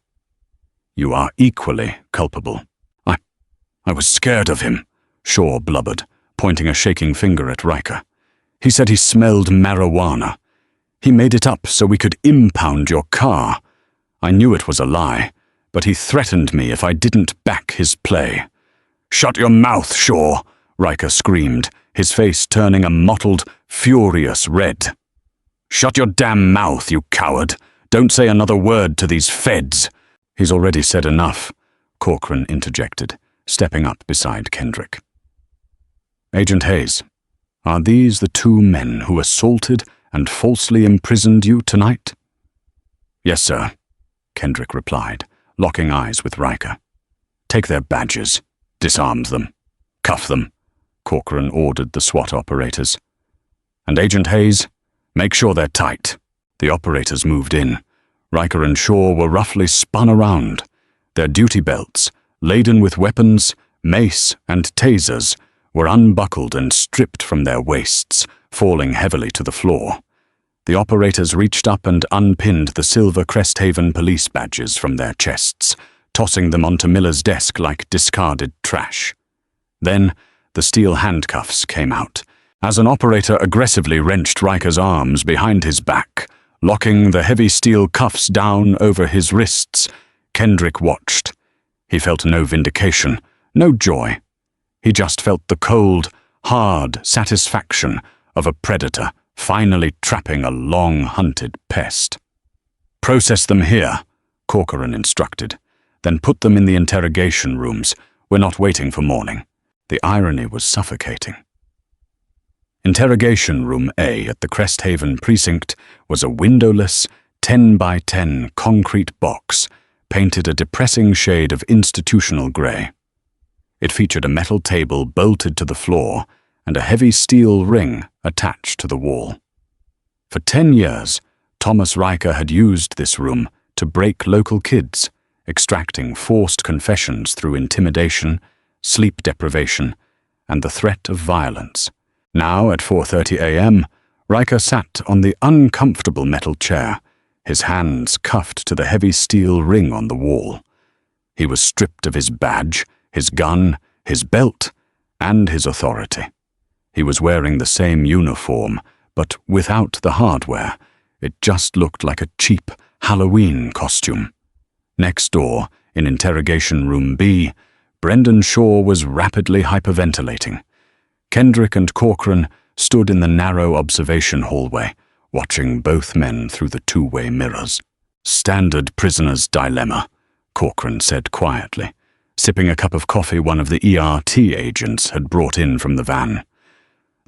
You are equally culpable. I was scared of him, Shaw blubbered, pointing a shaking finger at Riker. He said he smelled marijuana. He made it up so we could impound your car. I knew it was a lie, but he threatened me if I didn't back his play. Shut your mouth, Shaw, Riker screamed, his face turning a mottled, furious red. Shut your damn mouth, you coward. Don't say another word to these feds. He's already said enough, Corcoran interjected, stepping up beside Kendrick. Agent Hayes, are these the two men who assaulted and falsely imprisoned you tonight? Yes, sir, Kendrick replied, locking eyes with Riker. Take their badges, disarm them, cuff them, Corcoran ordered the SWAT operators. And Agent Hayes, make sure they're tight. The operators moved in. Riker and Shaw were roughly spun around. Their duty belts, laden with weapons, mace, and tasers, were unbuckled and stripped from their waists, falling heavily to the floor. The operators reached up and unpinned the silver Cresthaven police badges from their chests, tossing them onto Miller's desk like discarded trash. Then, the steel handcuffs came out, as an operator aggressively wrenched Riker's arms behind his back, locking the heavy steel cuffs down over his wrists. Kendrick watched. He felt no vindication, no joy. He just felt the cold, hard satisfaction of a predator finally trapping a long-hunted pest. Process them here, Corcoran instructed. Then put them in the interrogation rooms. We're not waiting for morning. The irony was suffocating. Interrogation Room A at the Cresthaven precinct was a windowless, 10 by 10 concrete box, painted a depressing shade of institutional grey. It featured a metal table bolted to the floor and a heavy steel ring attached to the wall. For 10 years, Thomas Riker had used this room to break local kids, extracting forced confessions through intimidation, sleep deprivation, and the threat of violence. Now, at 4:30 a.m., Riker sat on the uncomfortable metal chair, his hands cuffed to the heavy steel ring on the wall. He was stripped of his badge, his gun, his belt, and his authority. He was wearing the same uniform, but without the hardware. It just looked like a cheap Halloween costume. Next door, in Interrogation Room B, Brendan Shaw was rapidly hyperventilating. Kendrick and Corcoran stood in the narrow observation hallway, watching both men through the two-way mirrors. Standard prisoner's dilemma, Corcoran said quietly, sipping a cup of coffee one of the ERT agents had brought in from the van.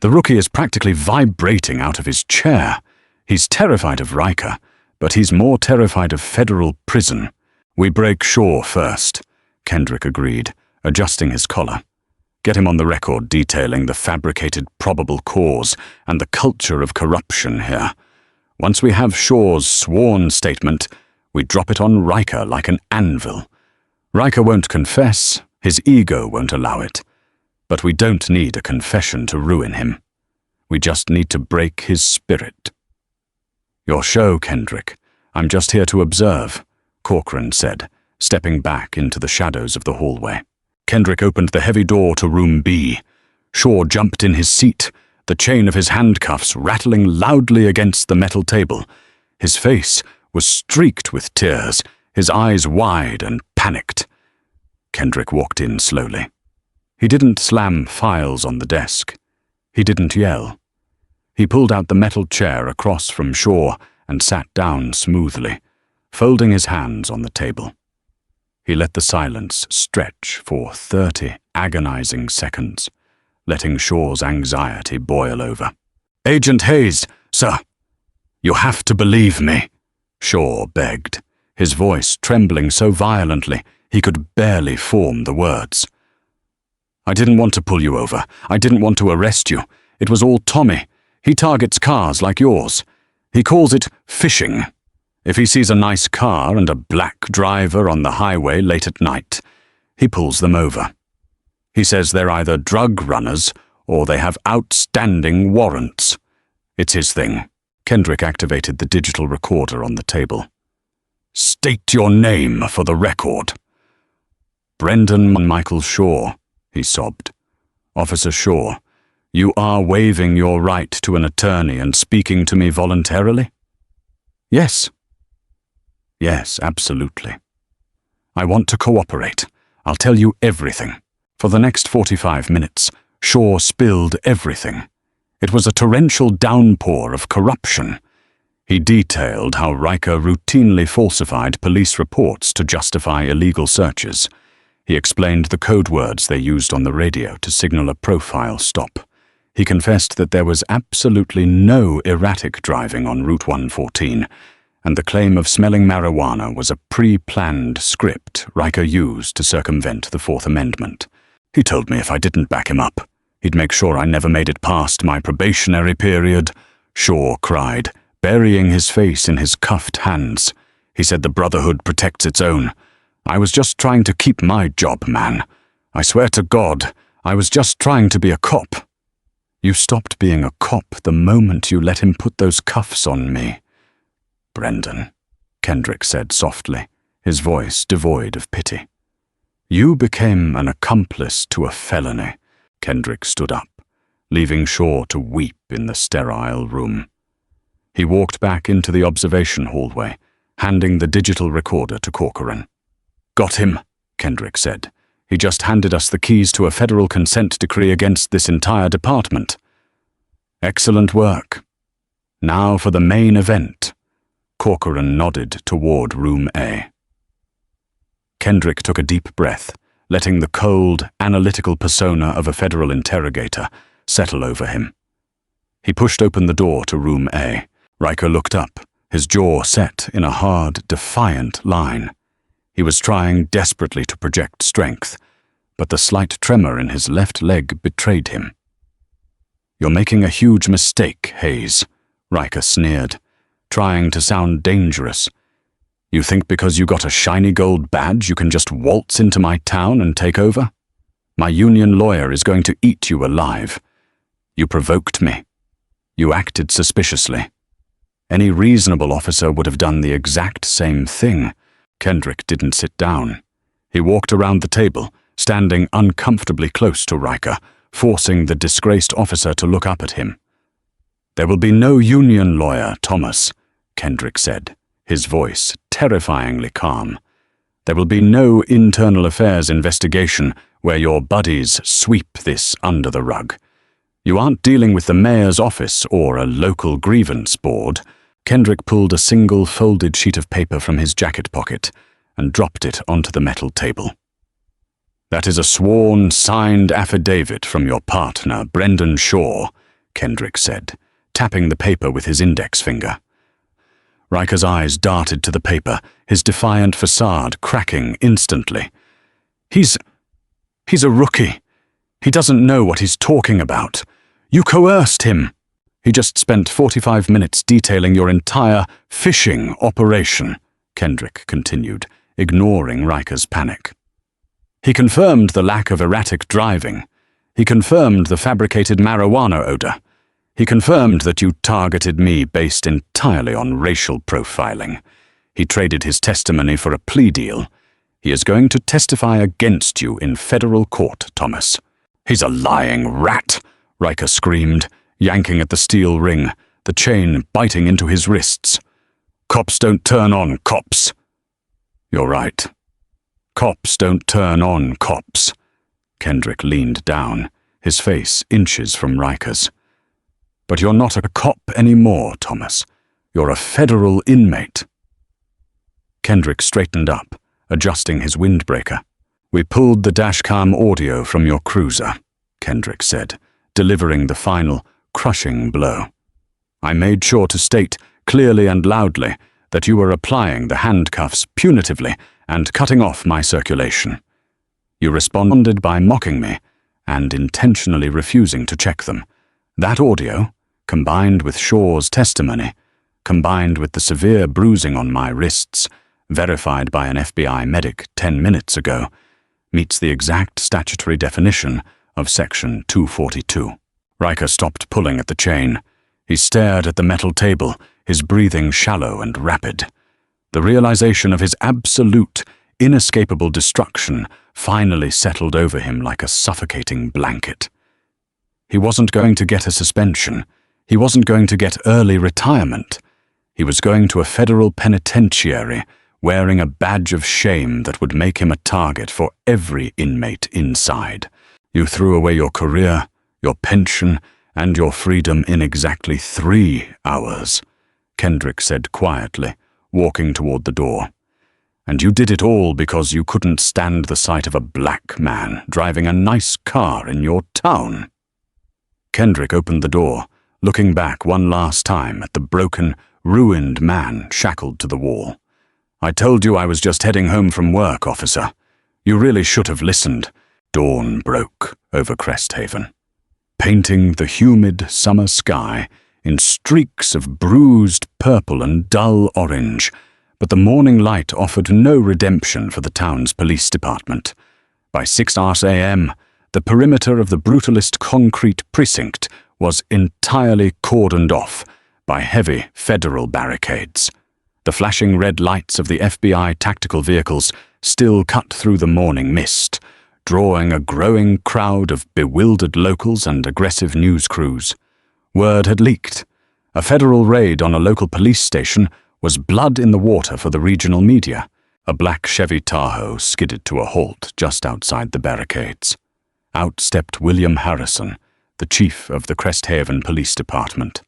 The rookie is practically vibrating out of his chair. He's terrified of Riker, but he's more terrified of federal prison. We break Shaw first, Kendrick agreed, adjusting his collar. Get him on the record detailing the fabricated probable cause and the culture of corruption here. Once we have Shaw's sworn statement, we drop it on Riker like an anvil. Riker won't confess, his ego won't allow it. But we don't need a confession to ruin him. We just need to break his spirit. Your show, Kendrick. I'm just here to observe, Corcoran said, stepping back into the shadows of the hallway. Kendrick opened the heavy door to room B. Shaw jumped in his seat, the chain of his handcuffs rattling loudly against the metal table. His face was streaked with tears, his eyes wide and panicked. Kendrick walked in slowly. He didn't slam files on the desk. He didn't yell. He pulled out the metal chair across from Shaw and sat down smoothly, folding his hands on the table. He let the silence stretch for 30 agonizing seconds, letting Shaw's anxiety boil over. "Agent Hayes, sir, you have to believe me," Shaw begged, his voice trembling so violently he could barely form the words. "I didn't want to pull you over. I didn't want to arrest you. It was all Tommy. He targets cars like yours. He calls it fishing. If he sees a nice car and a black driver on the highway late at night, he pulls them over. He says they're either drug runners or they have outstanding warrants. It's his thing." Kendrick activated the digital recorder on the table. "State your name for the record." "Brendan Michael Shaw," he sobbed. "Officer Shaw, you are waiving your right to an attorney and speaking to me voluntarily?" "Yes." "Yes, absolutely. I want to cooperate. I'll tell you everything." For the next 45 minutes, Shaw spilled everything. It was a torrential downpour of corruption. He detailed how Riker routinely falsified police reports to justify illegal searches. He explained the code words they used on the radio to signal a profile stop. He confessed that there was absolutely no erratic driving on Route 114, and the claim of smelling marijuana was a pre-planned script Riker used to circumvent the Fourth Amendment. He told me if I didn't back him up, he'd make sure I never made it past my probationary period. Shaw cried, burying his face in his cuffed hands. He said the Brotherhood protects its own. I was just trying to keep my job, man. I swear to God, I was just trying to be a cop. You stopped being a cop the moment you let him put those cuffs on me. Brendan, Kendrick said softly, his voice devoid of pity. You became an accomplice to a felony. Kendrick stood up, leaving Shaw to weep in the sterile room. He walked back into the observation hallway, handing the digital recorder to Corcoran. Got him, Kendrick said. He just handed us the keys to a federal consent decree against this entire department. Excellent work. Now for the main event. Corcoran nodded toward room A. Kendrick took a deep breath, letting the cold, analytical persona of a federal interrogator settle over him. He pushed open the door to room A. Riker looked up, his jaw set in a hard, defiant line. He was trying desperately to project strength, but the slight tremor in his left leg betrayed him. You're making a huge mistake, Hayes, Riker sneered, trying to sound dangerous. You think because you got a shiny gold badge you can just waltz into my town and take over? My union lawyer is going to eat you alive. You provoked me. You acted suspiciously. Any reasonable officer would have done the exact same thing. Kendrick didn't sit down. He walked around the table, standing uncomfortably close to Riker, forcing the disgraced officer to look up at him. There will be no union lawyer, Thomas, Kendrick said, his voice terrifyingly calm. There will be no internal affairs investigation where your buddies sweep this under the rug. You aren't dealing with the mayor's office or a local grievance board. Kendrick pulled a single folded sheet of paper from his jacket pocket and dropped it onto the metal table. That is a sworn, signed affidavit from your partner, Brendan Shaw, Kendrick said, tapping the paper with his index finger. Riker's eyes darted to the paper, his defiant facade cracking instantly. He's a rookie. He doesn't know what he's talking about. You coerced him. He just spent 45 minutes detailing your entire fishing operation, Kendrick continued, ignoring Riker's panic. He confirmed the lack of erratic driving. He confirmed the fabricated marijuana odor. He confirmed that you targeted me based entirely on racial profiling. He traded his testimony for a plea deal. He is going to testify against you in federal court, Thomas." "He's a lying rat," Riker screamed, yanking at the steel ring, the chain biting into his wrists. "Cops don't turn on cops." "You're right. Cops don't turn on cops." Kendrick leaned down, his face inches from Riker's. "But you're not a cop anymore, Thomas. You're a federal inmate." Kendrick straightened up, adjusting his windbreaker. "We pulled the dashcam audio from your cruiser," Kendrick said, delivering the final, crushing blow. "I made sure to state, clearly and loudly, that you were applying the handcuffs punitively and cutting off my circulation. You responded by mocking me and intentionally refusing to check them. That audio, combined with Shaw's testimony, combined with the severe bruising on my wrists, verified by an FBI medic 10 minutes ago, meets the exact statutory definition of Section 242. Riker stopped pulling at the chain. He stared at the metal table, his breathing shallow and rapid. The realization of his absolute, inescapable destruction finally settled over him like a suffocating blanket. He wasn't going to get a suspension. He wasn't going to get early retirement. He was going to a federal penitentiary, wearing a badge of shame that would make him a target for every inmate inside. You threw away your career, your pension, and your freedom in exactly 3 hours, Kendrick said quietly, walking toward the door. And you did it all because you couldn't stand the sight of a black man driving a nice car in your town. Kendrick opened the door, looking back one last time at the broken, ruined man shackled to the wall. "I told you I was just heading home from work, officer. You really should have listened." Dawn broke over Cresthaven, painting the humid summer sky in streaks of bruised purple and dull orange, but the morning light offered no redemption for the town's police department. By 6 a.m., the perimeter of the brutalist concrete precinct was entirely cordoned off by heavy federal barricades. The flashing red lights of the FBI tactical vehicles still cut through the morning mist, drawing a growing crowd of bewildered locals and aggressive news crews. Word had leaked. A federal raid on a local police station was blood in the water for the regional media. A black Chevy Tahoe skidded to a halt just outside the barricades. Out stepped William Harrison, the chief of the Cresthaven Police Department.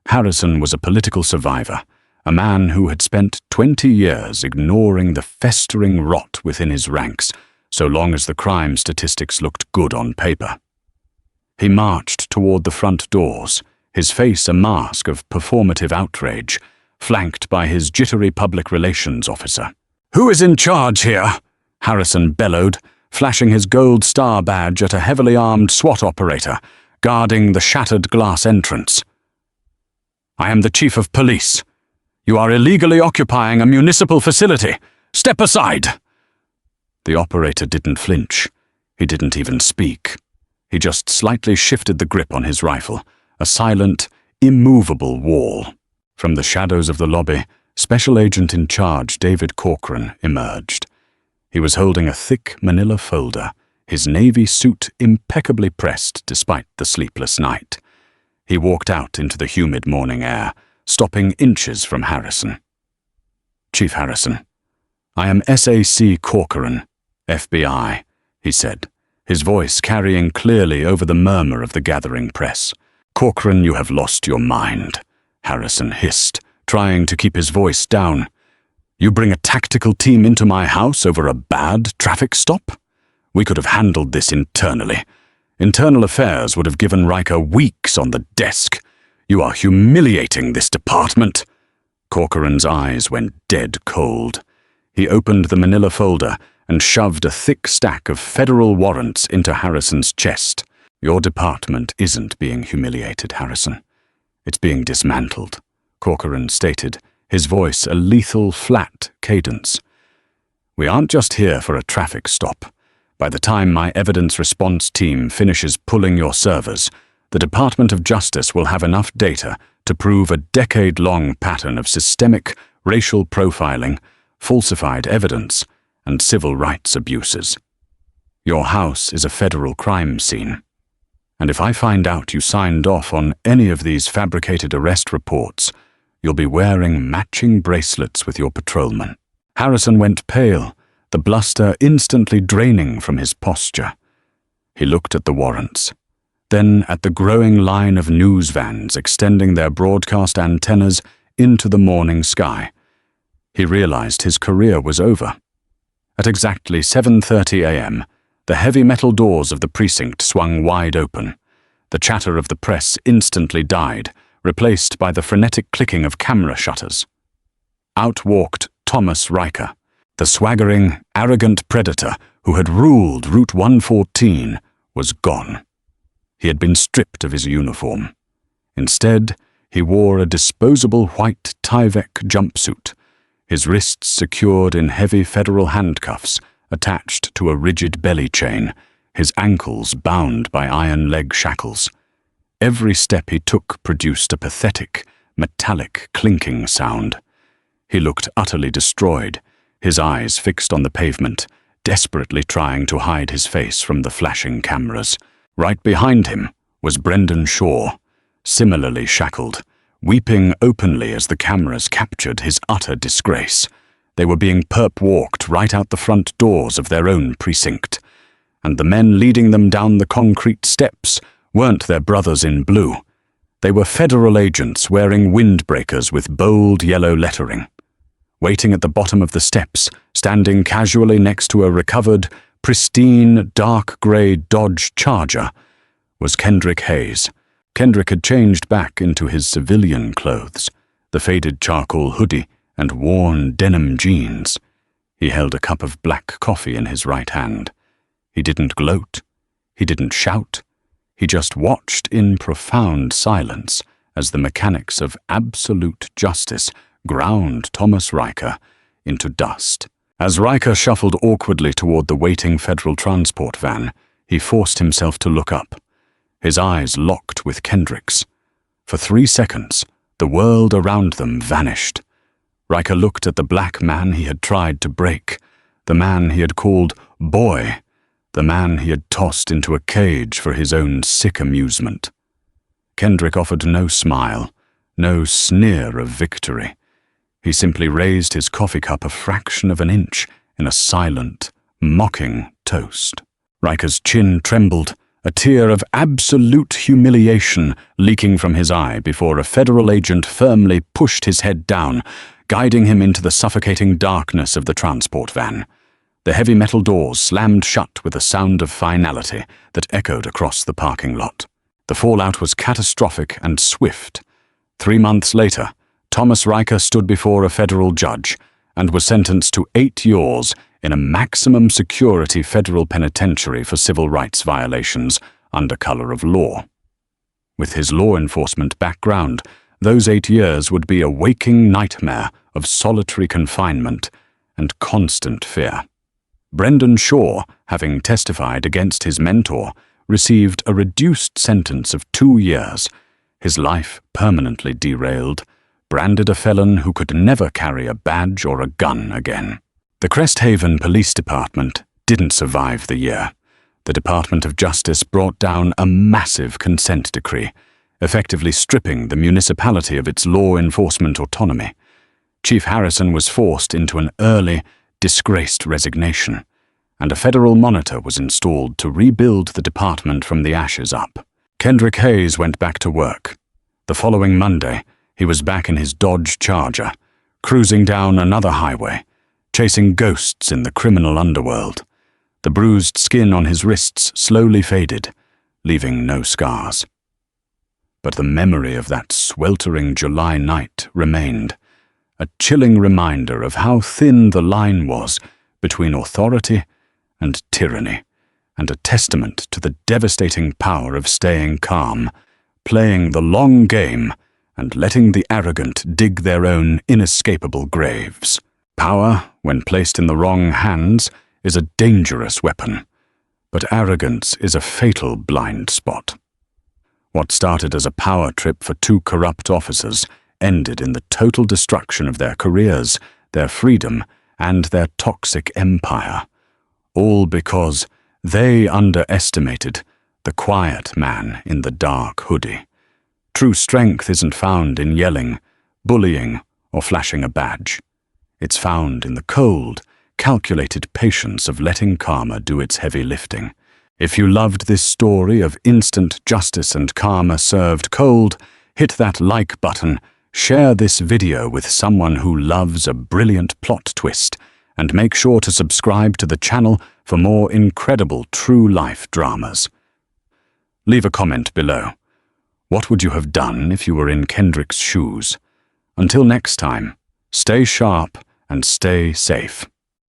Harrison was a political survivor, a man who had spent 20 years ignoring the festering rot within his ranks, so long as the crime statistics looked good on paper. He marched toward the front doors, his face a mask of performative outrage, flanked by his jittery public relations officer. "Who is in charge here?" Harrison bellowed, flashing his gold star badge at a heavily armed SWAT operator, guarding the shattered glass entrance. "I am the chief of police. You are illegally occupying a municipal facility. Step aside!" The operator didn't flinch. He didn't even speak. He just slightly shifted the grip on his rifle, a silent, immovable wall. From the shadows of the lobby, Special Agent in Charge David Corcoran emerged. He was holding a thick manila folder, his navy suit impeccably pressed despite the sleepless night. He walked out into the humid morning air, stopping inches from Harrison. "Chief Harrison, I am SAC Corcoran, FBI," he said, his voice carrying clearly over the murmur of the gathering press. "Corcoran, you have lost your mind," Harrison hissed, trying to keep his voice down. "You bring a tactical team into my house over a bad traffic stop? We could have handled this internally. Internal Affairs would have given Riker weeks on the desk. You are humiliating this department." Corcoran's eyes went dead cold. He opened the manila folder and shoved a thick stack of federal warrants into Harrison's chest. "Your department isn't being humiliated, Harrison. It's being dismantled," Corcoran stated, his voice a lethal, flat cadence. "We aren't just here for a traffic stop. By the time my evidence response team finishes pulling your servers, the Department of Justice will have enough data to prove a decade-long pattern of systemic, racial profiling, falsified evidence, and civil rights abuses. Your house is a federal crime scene. And if I find out you signed off on any of these fabricated arrest reports, you'll be wearing matching bracelets with your patrolman." Harrison went pale, the bluster instantly draining from his posture. He looked at the warrants, then at the growing line of news vans extending their broadcast antennas into the morning sky. He realized his career was over. At exactly 7:30 a.m., the heavy metal doors of the precinct swung wide open. The chatter of the press instantly died, replaced by the frenetic clicking of camera shutters. Out walked Thomas Riker, the swaggering, arrogant predator who had ruled Route 114 was gone. He had been stripped of his uniform. Instead, he wore a disposable white Tyvek jumpsuit, his wrists secured in heavy federal handcuffs attached to a rigid belly chain, his ankles bound by iron leg shackles. Every step he took produced a pathetic, metallic clinking sound. He looked utterly destroyed, his eyes fixed on the pavement, desperately trying to hide his face from the flashing cameras. Right behind him was Brendan Shaw, similarly shackled, weeping openly as the cameras captured his utter disgrace. They were being perp-walked right out the front doors of their own precinct, and the men leading them down the concrete steps weren't their brothers in blue. They were federal agents wearing windbreakers with bold yellow lettering. Waiting at the bottom of the steps, standing casually next to a recovered, pristine, dark grey Dodge Charger, was Kendrick Hayes. Kendrick had changed back into his civilian clothes, the faded charcoal hoodie and worn denim jeans. He held a cup of black coffee in his right hand. He didn't gloat. He didn't shout. He just watched in profound silence as the mechanics of absolute justice ground Thomas Riker into dust. As Riker shuffled awkwardly toward the waiting federal transport van, he forced himself to look up. His eyes locked with Kendrick's. For 3 seconds, the world around them vanished. Riker looked at the black man he had tried to break, the man he had called boy, the man he had tossed into a cage for his own sick amusement. Kendrick offered no smile, no sneer of victory. He simply raised his coffee cup a fraction of an inch in a silent, mocking toast. Riker's chin trembled, a tear of absolute humiliation leaking from his eye before a federal agent firmly pushed his head down, guiding him into the suffocating darkness of the transport van. The heavy metal doors slammed shut with a sound of finality that echoed across the parking lot. The fallout was catastrophic and swift. 3 months later, Thomas Riker stood before a federal judge and was sentenced to 8 years in a maximum security federal penitentiary for civil rights violations under color of law. With his law enforcement background, those 8 years would be a waking nightmare of solitary confinement and constant fear. Brendan Shaw, having testified against his mentor, received a reduced sentence of 2 years, his life permanently derailed, branded a felon who could never carry a badge or a gun again. The Cresthaven Police Department didn't survive the year. The Department of Justice brought down a massive consent decree, effectively stripping the municipality of its law enforcement autonomy. Chief Harrison was forced into an early, disgraced resignation, and a federal monitor was installed to rebuild the department from the ashes up. Kendrick Hayes went back to work. The following Monday, he was back in his Dodge Charger, cruising down another highway, chasing ghosts in the criminal underworld. The bruised skin on his wrists slowly faded, leaving no scars. But the memory of that sweltering July night remained, a chilling reminder of how thin the line was between authority and tyranny, and a testament to the devastating power of staying calm, playing the long game, and letting the arrogant dig their own inescapable graves. Power, when placed in the wrong hands, is a dangerous weapon, but arrogance is a fatal blind spot. What started as a power trip for 2 corrupt officers ended in the total destruction of their careers, their freedom, and their toxic empire. All because they underestimated the quiet man in the dark hoodie. True strength isn't found in yelling, bullying, or flashing a badge. It's found in the cold, calculated patience of letting karma do its heavy lifting. If you loved this story of instant justice and karma served cold, hit that like button, share this video with someone who loves a brilliant plot twist, and make sure to subscribe to the channel for more incredible true-life dramas. Leave a comment below. What would you have done if you were in Kendrick's shoes? Until next time, stay sharp and stay safe.